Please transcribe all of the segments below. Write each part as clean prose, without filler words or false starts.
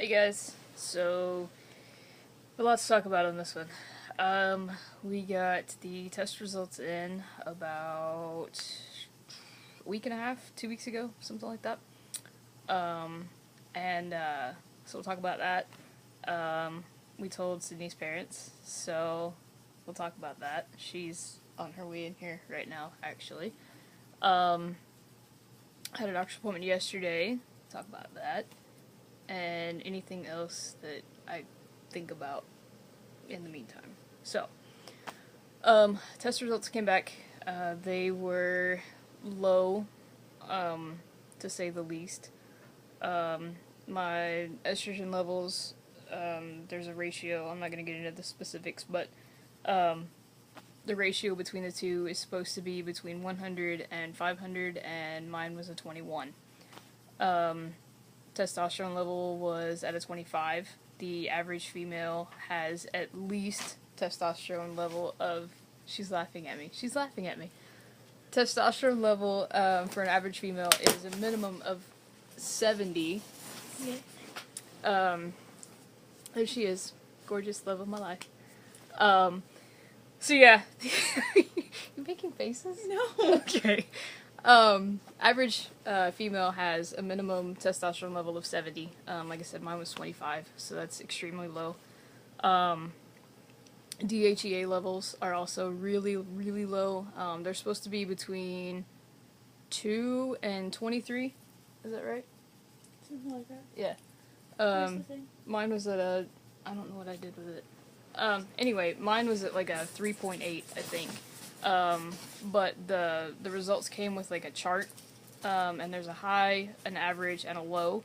Hey guys, so a lot to talk about on this one. We got the test results in about a week and a half, 2 weeks ago, something like that. And so we'll talk about that. We told Sydney's parents, so we'll talk about that. She's on her way in here right now, actually. I had a doctor's appointment yesterday. Talk about that. And anything else that I think about in the meantime. So, test results came back. They were low, to say the least. My estrogen levels, there's a ratio. I'm not going to get into the specifics, but the ratio between the two is supposed to be between 100 and 500, and mine was a 21. Testosterone level was at a 25. The average female has at least testosterone level of... She's laughing at me. She's laughing at me. Testosterone level for an average female is a minimum of 70. There she is. Gorgeous love of my life. So yeah. You're making faces? No. Okay. Average female has a minimum testosterone level of 70. Like I said, mine was 25, so that's extremely low. DHEA levels are also really, really low. They're supposed to be between 2 and 23. Is that right? Something like that. Yeah. Where's the thing? Mine was at a... I don't know what I did with it. Anyway, mine was at like a 3.8, I think. But the results came with like a chart, and there's a high, an average, and a low,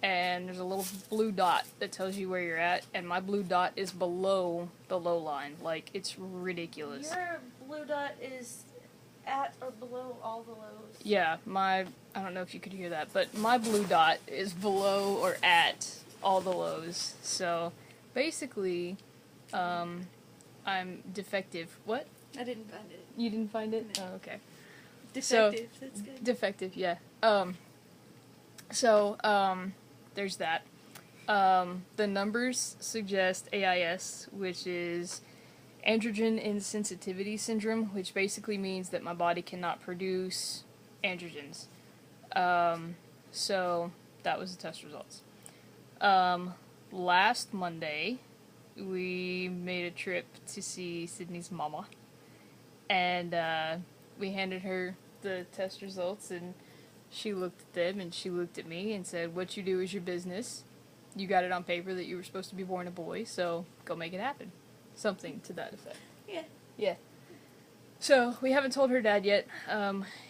and there's a little blue dot that tells you where you're at, and my blue dot is below the low line. Like, it's ridiculous. Your blue dot is at or below all the lows. Yeah, I don't know if you could hear that, but my blue dot is below or at all the lows. So, basically, I'm defective. What? I didn't find it. You didn't find it? No. Oh, okay. Defective, that's good. Defective, yeah. There's that. The numbers suggest AIS, which is androgen insensitivity syndrome, which basically means that my body cannot produce androgens. So that was the test results. Last Monday, we made a trip to see Sydney's mama, and we handed her the test results, and she looked at them, and she looked at me and said, "What you do is your business. You got it on paper that you were supposed to be born a boy, so go make it happen." Something to that effect. Yeah. Yeah. So, we haven't told her dad yet.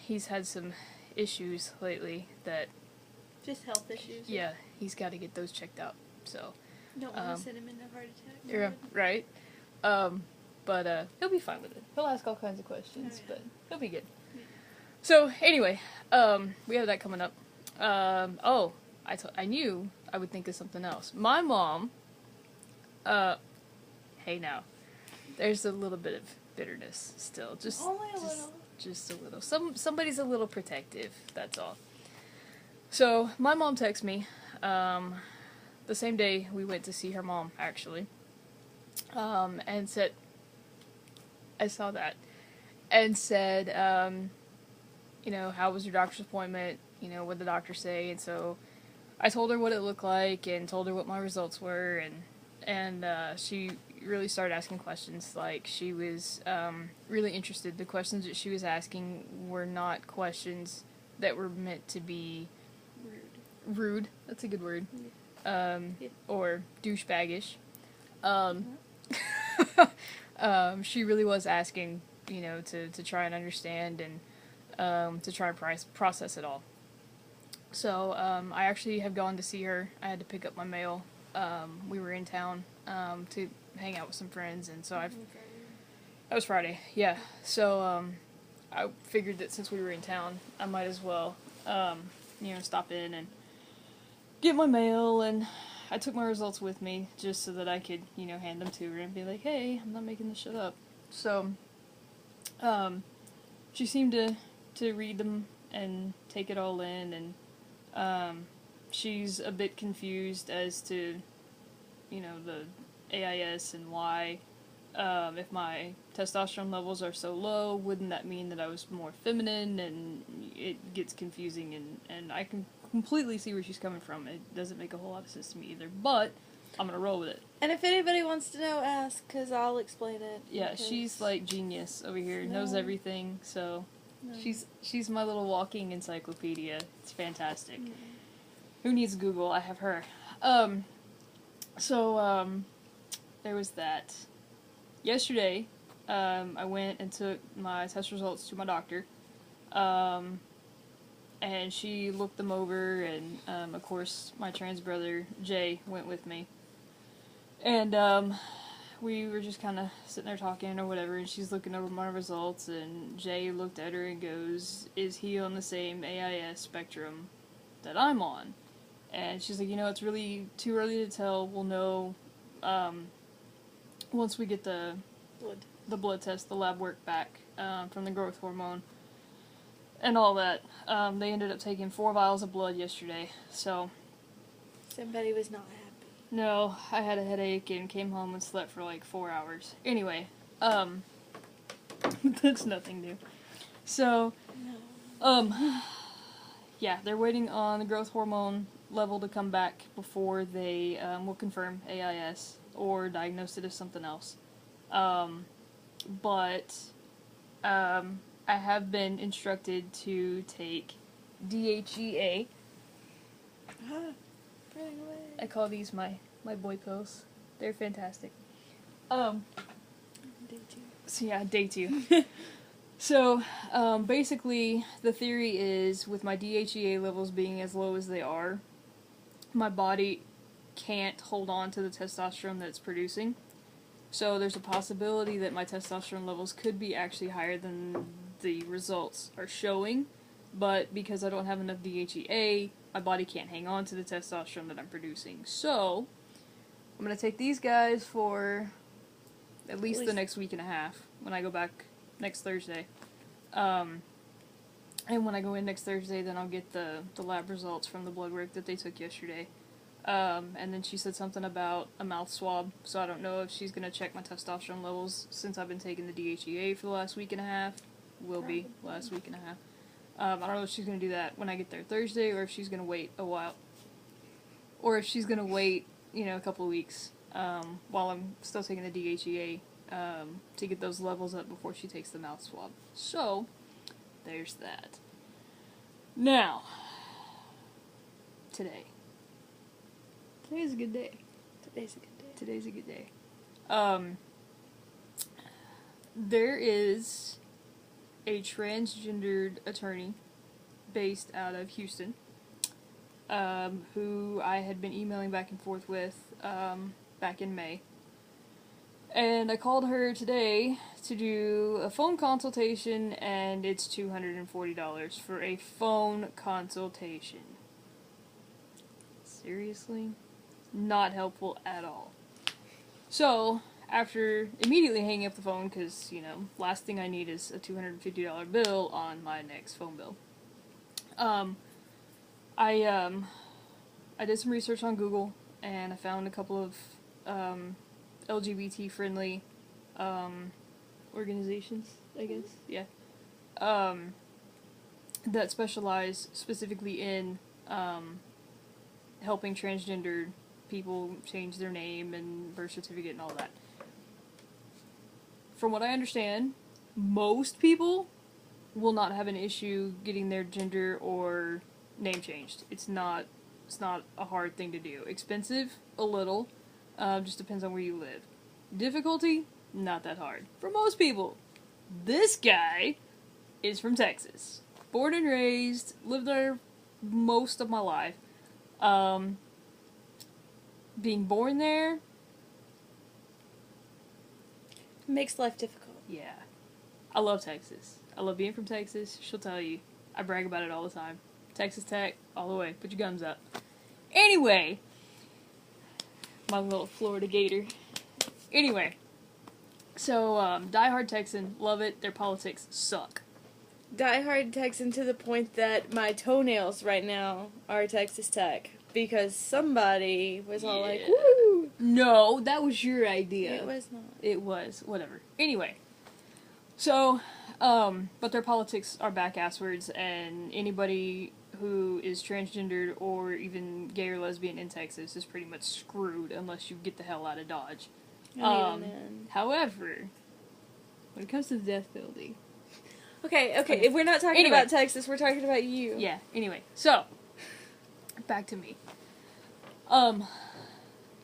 He's had some issues lately that... Just health issues. Yeah, he's got to get those checked out, so... Don't want to send him into a heart attack. Yeah, right. But he'll be fine with it. He'll ask all kinds of questions, but he'll be good. Yeah. So, anyway, we have that coming up. I knew I would think of something else. My mom, hey now, there's a little bit of bitterness still. Only a little. Just a little. Somebody's a little protective, that's all. So, my mom texted me, the same day we went to see her mom, actually, and said, I saw that, and said, how was your doctor's appointment, what did the doctor say, and so I told her what it looked like, and told her what my results were, and she really started asking questions. Like, she was really interested. The questions that she was asking were not questions that were meant to be rude. That's a good word. Yeah. Or douchebaggish. She really was asking, to try and understand and to try and process it all. So, I actually have gone to see her. I had to pick up my mail. We were in town to hang out with some friends, and so that was Friday, yeah. So, I figured that since we were in town, I might as well, stop in and get my mail, and I took my results with me just so that I could, hand them to her and be like, hey, I'm not making this shit up. So, she seemed to read them and take it all in, and she's a bit confused as to, you know, the AIS and why. If my testosterone levels are so low, wouldn't that mean that I was more feminine? And it gets confusing, and I can completely see where she's coming from. It doesn't make a whole lot of sense to me either, but I'm gonna roll with it. And if anybody wants to know, ask, because I'll explain it. Yeah, because- she's like genius over here, knows No. everything, so No. she's my little walking encyclopedia. It's fantastic. No. Who needs Google? I have her. There was that. Yesterday, I went and took my test results to my doctor, and she looked them over, and, of course, my trans brother, Jay, went with me. And, we were just kind of sitting there talking or whatever, and she's looking over my results, and Jay looked at her and goes, "Is he on the same AIS spectrum that I'm on?" And she's like, "It's really too early to tell. We'll know, once we get the blood test, the lab work back, from the growth hormone, and all that." They ended up taking 4 vials of blood yesterday, so... Somebody was not happy. No, I had a headache and came home and slept for like 4 hours. Anyway, that's nothing new. So, yeah, they're waiting on the growth hormone level to come back before they will confirm AIS or diagnose it as something else. But I have been instructed to take DHEA. I call these my boy pills. They're fantastic. Day 2. So yeah, day 2. So, basically, the theory is, with my DHEA levels being as low as they are, my body can't hold on to the testosterone that it's producing. So there's a possibility that my testosterone levels could be actually higher than the results are showing, but because I don't have enough DHEA, my body can't hang on to the testosterone that I'm producing. So, I'm going to take these guys for at least the next week and a half, when I go back next Thursday. And when I go in next Thursday, then I'll get the lab results from the blood work that they took yesterday. And then she said something about a mouth swab, so I don't know if she's going to check my testosterone levels since I've been taking the DHEA for the last week and a half. Will be last week and a half. I don't know if she's going to do that when I get there Thursday, or if she's going to wait a while. Or if she's going to wait, a couple of weeks, while I'm still taking the DHEA, to get those levels up before she takes the mouth swab. So, there's that. Now, today. Today's a good day. Today's a good day. Today's a good day. There is a transgendered attorney based out of Houston, who I had been emailing back and forth with, back in May. And I called her today to do a phone consultation, and it's $240 for a phone consultation. Seriously? Not helpful at all. So, after immediately hanging up the phone, because, last thing I need is a $250 bill on my next phone bill. I did some research on Google, and I found a couple of, LGBT-friendly, organizations, I guess, yeah, that specialize specifically in, helping transgendered people change their name and birth certificate and all that. From what I understand, most people will not have an issue getting their gender or name changed. It's not a hard thing to do. Expensive? A little. Just depends on where you live. Difficulty? Not that hard. For most people. This guy is from Texas. Born and raised, lived there most of my life. Being born there, makes life difficult. yeah. I love Texas. I love being from Texas. She'll tell you. I brag about it all the time. Texas Tech, all the way. Put your guns up. Anyway. My little Florida Gator. Anyway. So, diehard Texan. Love it. Their politics suck. Die hard Texan to the point that my toenails right now are Texas Tech. because somebody was all like, Yeah. woo! No, that was your idea. It was not. It was. Whatever. Anyway. So, but their politics are back asswards, and anybody who is transgendered or even gay or lesbian in Texas is pretty much screwed unless you get the hell out of Dodge. And even then. However, when it comes to the death penalty... Okay, if we're not talking Anyway. about Texas, we're talking about you. Yeah, anyway. So, back to me.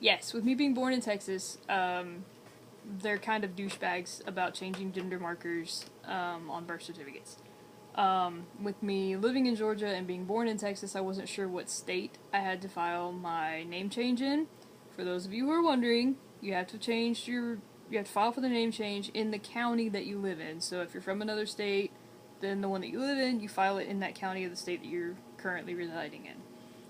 Yes, with me being born in Texas, they're kind of douchebags about changing gender markers on birth certificates. With me living in Georgia and being born in Texas, I wasn't sure what state I had to file my name change in. For those of you who are wondering, you have to file for the name change in the county that you live in. So if you're from another state, then the one that you live in, you file it in that county of the state that you're currently residing in.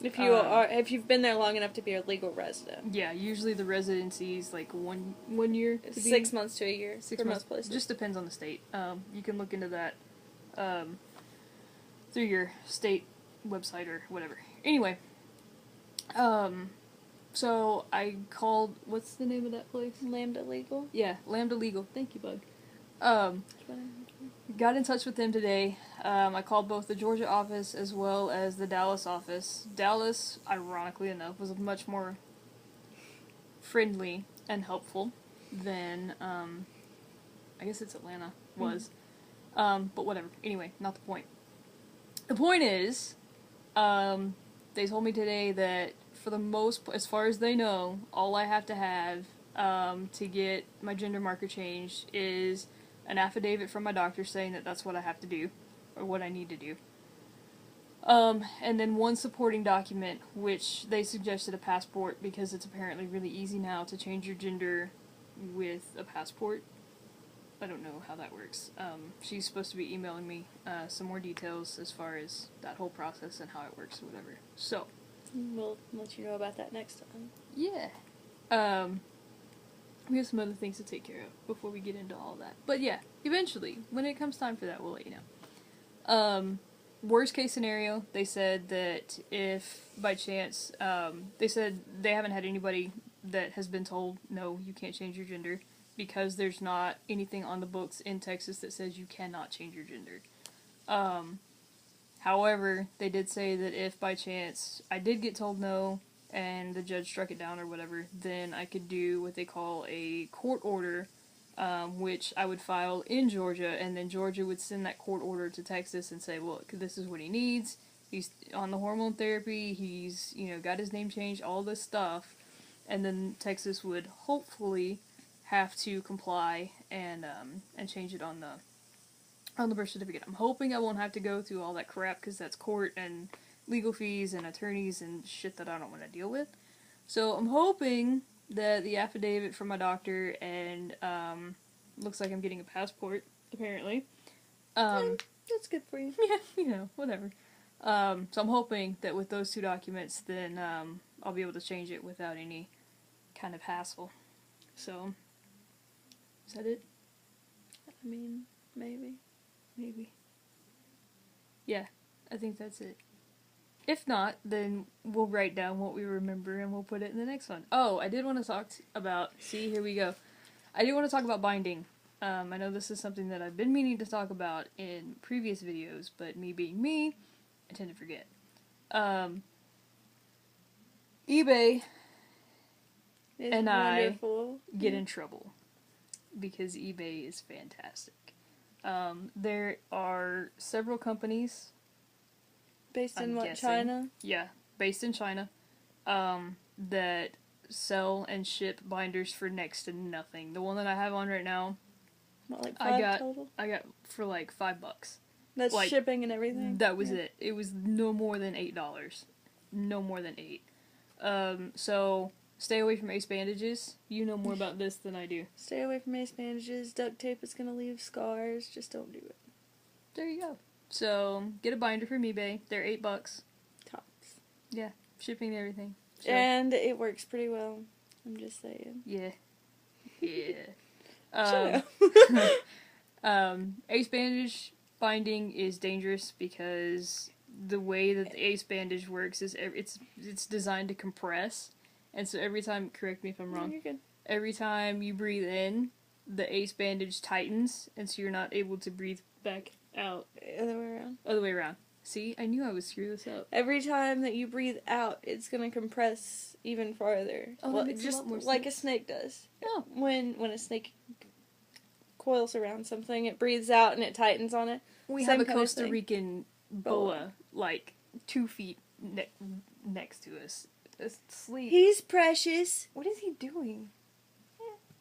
If you've been there long enough to be a legal resident. Yeah, usually the residency is like one year. To be, 6 months to a year 6 for months. most places. Just depends on the state. You can look into that through your state website or whatever. Anyway, so I called. What's the name of that place? Lambda Legal. Yeah, Lambda Legal. Thank you, bud. Got in touch with them today. I called both the Georgia office as well as the Dallas office. Dallas, ironically enough, was much more friendly and helpful than, I guess it's Atlanta, was. But whatever. Anyway, not the point. The point is, they told me today that for the most, as far as they know, all I have to have to get my gender marker changed is an affidavit from my doctor saying that that's what I have to do, or what I need to do. And then one supporting document, which they suggested a passport, because it's apparently really easy now to change your gender with a passport. I don't know how that works. She's supposed to be emailing me some more details as far as that whole process and how it works or whatever. So, We'll let you know about that next time. yeah. We have some other things to take care of before we get into all that. But yeah, eventually, when it comes time for that, we'll let you know. Worst case scenario, they said that if by chance, they said they haven't had anybody that has been told, no, you can't change your gender, because there's not anything on the books in Texas that says you cannot change your gender. However, they did say that if by chance I did get told no, and the judge struck it down or whatever, then I could do what they call a court order, which I would file in Georgia, and then Georgia would send that court order to Texas and say, look, this is what he needs, he's on the hormone therapy, he's, got his name changed, all this stuff, and then Texas would hopefully have to comply and change it on the birth certificate. I'm hoping I won't have to go through all that crap, because that's court and legal fees and attorneys and shit that I don't want to deal with. So I'm hoping that the affidavit from my doctor and looks like I'm getting a passport, apparently. That's good for you. Yeah, whatever. So I'm hoping that with those two documents, then I'll be able to change it without any kind of hassle. So, is that it? I mean, maybe. Maybe. Yeah, I think that's it. If not, then we'll write down what we remember and we'll put it in the next one. Oh, I did want to talk about... See, here we go. I did want to talk about binding. I know this is something that I've been meaning to talk about in previous videos, but me being me, I tend to forget. eBay It's and wonderful. I get in trouble because eBay is fantastic. There are several companies... Based in I'm what, guessing. China? Yeah, based in China, that sell and ship binders for next to nothing. The one that I have on right now, What, like I 5 total? got for like $5. That's like, shipping and everything? That was Yeah. it. It was no more than $8. No more than $8. So stay away from ace bandages. You know more about this than I do. Stay away from ace bandages. Duct tape is gonna leave scars. Just don't do it. There you go. So get a binder from eBay. They're $8. Tops. Yeah, shipping and everything. So, And it works pretty well. I'm just saying. yeah. Yeah. Shut up. Ace bandage binding is dangerous because the way that the ACE bandage works is it's designed to compress, and so every time, correct me if I'm No, wrong, you're good. every time you breathe in, the ACE bandage tightens, and so you're not able to breathe back out. Other way around. Other way around. See, I knew I would screw this up. Every time that you breathe out, it's gonna compress even farther. Oh, that well, makes a just lot more like sense. a snake does. Oh. When a snake coils around something, it breathes out and it tightens on it. We Same have a kind of Costa thing. Rican boa, like 2 feet next to us. Asleep. He's precious. What is he doing?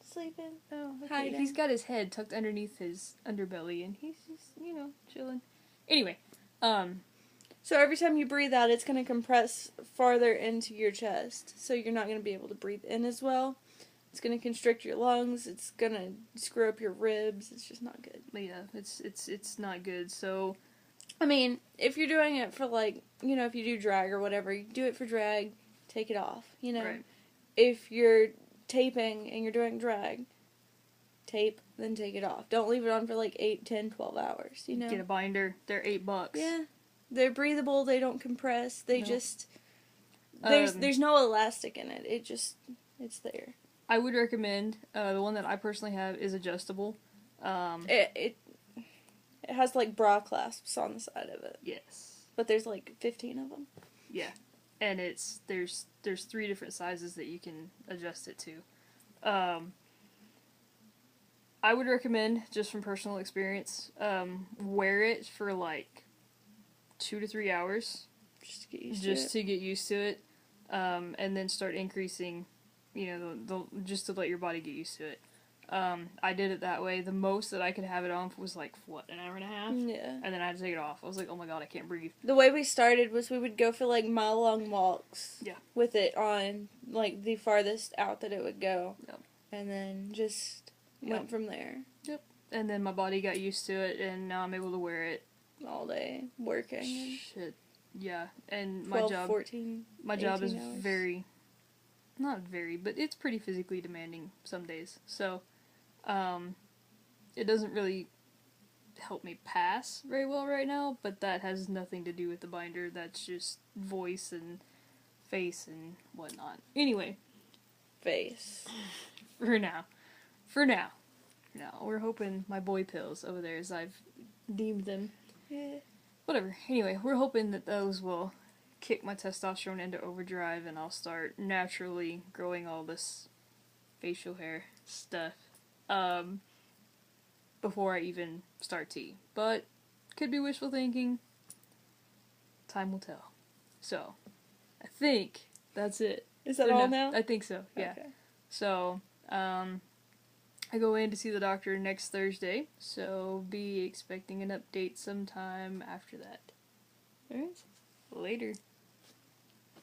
Sleeping. Oh, okay. Hiding. He's got his head tucked underneath his underbelly, and he's just, chilling. Anyway, So every time you breathe out, it's gonna compress farther into your chest. So you're not gonna be able to breathe in as well. It's gonna constrict your lungs. It's gonna screw up your ribs. It's just not good. yeah, it's not good. So I mean, if you're doing it for if you do drag or whatever, you do it for drag, take it off, right. If you're taping and you're doing drag, tape, then take it off. Don't leave it on for 8, 10, 12 hours, Get a binder. They're $8. Yeah. They're breathable, they don't compress, they No. just... Um, There's no elastic in it, it's there. I would recommend, the one that I personally have is adjustable. It has bra clasps on the side of it, Yes. but there's 15 of them. Yeah. And there's 3 different sizes that you can adjust it to. I would recommend, just from personal experience, wear it for 2 to 3 hours. Just to get used To get used to it. And then start increasing, just to let your body get used to it. I did it that way. The most that I could have it on was an hour and a half? Yeah. And then I had to take it off. I was like, oh my god, I can't breathe. The way we started was we would go for mile-long walks. Yeah. With it on the farthest out that it would go. Yep. And then just Yep. went from there And then my body got used to it, and now I'm able to wear it. all day working. Shit. Yeah. And 12, 14. my job is 18 hours. but it's pretty physically demanding some days. So, it doesn't really help me pass very well right now, but that has nothing to do with the binder. That's just voice and face and whatnot. Anyway, Face. for now, we're hoping my boy pills over there, as I've deemed them. Yeah. Whatever. Anyway, we're hoping that those will kick my testosterone into overdrive, and I'll start naturally growing all this facial hair stuff before I even start T. But could be wishful thinking. Time will tell. So, I think that's it. Is that For all now? I think so. Yeah. Okay. So, I go in to see the doctor next Thursday, so be expecting an update sometime after that. Alright, later.